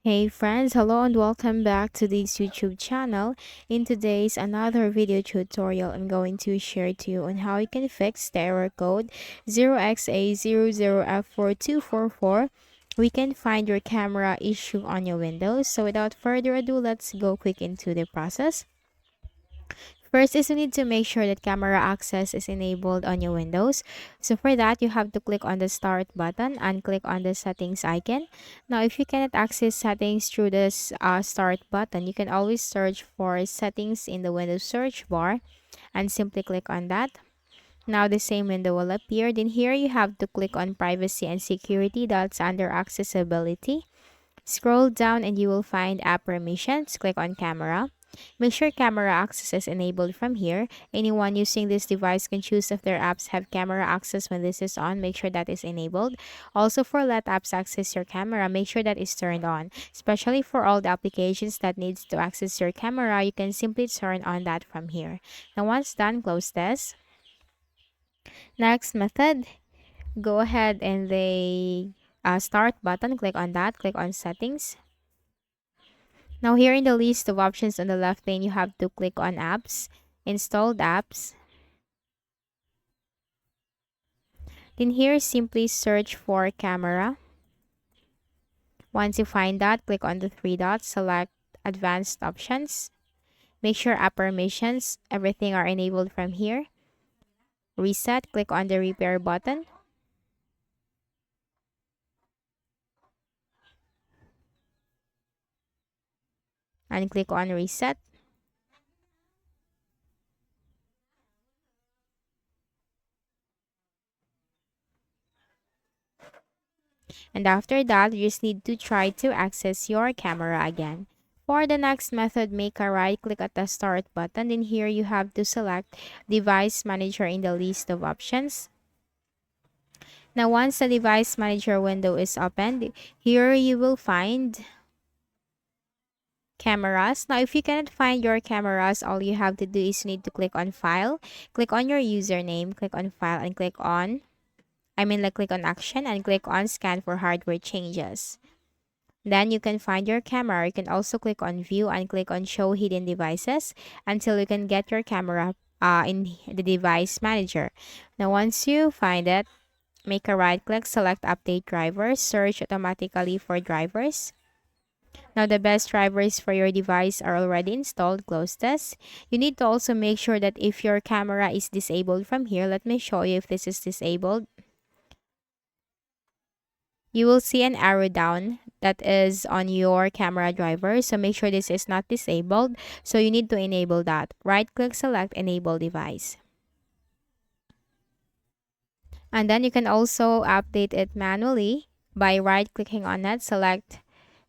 Hey friends, hello and welcome back to this YouTube channel. In today's another video tutorial, I'm going to share to you on how you can fix the error code 0xA00F4244. We can find your camera issue on your Windows. So without further ado, let's go quick into the process. First is you need to make sure that camera access is enabled on your Windows. So for that, you have to click on the start button and click on the settings icon. Now, if you cannot access settings through this start button, you can always search for settings in the Windows search bar and simply click on that. Now the same window will appear. Then here you have to click on privacy and security. That's under accessibility. Scroll down and you will find app permissions. Click on camera. Make sure camera access is enabled from here. Anyone using this device can choose if their apps have camera access when this is on. Make sure that is enabled. Also for let apps access your camera, make sure that is turned on. Especially for all the applications that needs to access your camera, you can simply turn on that from here. Now once done, close this. Next method, go ahead and the start button, click on that, click on settings. Now here in the list of options on the left pane, you have to click on apps, installed apps. Then here simply search for camera. Once you find that, click on the three dots, select advanced options. Make sure app permissions, everything are enabled from here. Reset, click on the repair button. And click on reset. And after that, you just need to try to access your camera again. For the next method, make a right click at the start button. Then here you have to select device manager in the list of options. Now once the device manager window is opened, here you will find cameras. Now if you cannot find your cameras, all you have to do is you need to click on file, click on your username, click on file and click on click on action and click on scan for hardware changes. Then you can find your camera. You can also click on view and click on show hidden devices until you can get your camera in the device manager. Now once you find it, make a right click, select update drivers, search automatically for drivers. Now the best drivers for your device are already installed. Close this. You need to also make sure that if your camera is disabled from here, let me show you if this is disabled. You will see an arrow down that is on your camera driver. So make sure this is not disabled. So you need to enable that. Right click, select enable device. And then you can also update it manually by right clicking on it, select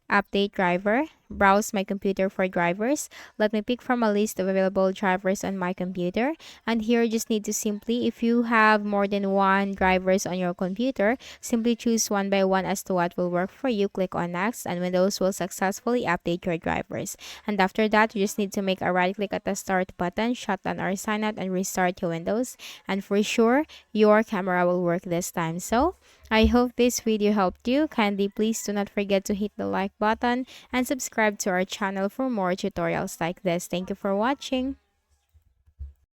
update driver, browse my computer for drivers. Let me pick from a list of available drivers on my computer. And here you just need to simply, if you have more than one drivers on your computer, simply choose one by one as to what will work for you. Click on next and Windows will successfully update your drivers. And after that, you just need to make a right click at the start button, shut down or sign out and restart your Windows. And for sure, your camera will work this time. So I hope this video helped you. Kindly please do not forget to hit the like button and subscribe to our channel for more tutorials like this. Thank you for watching.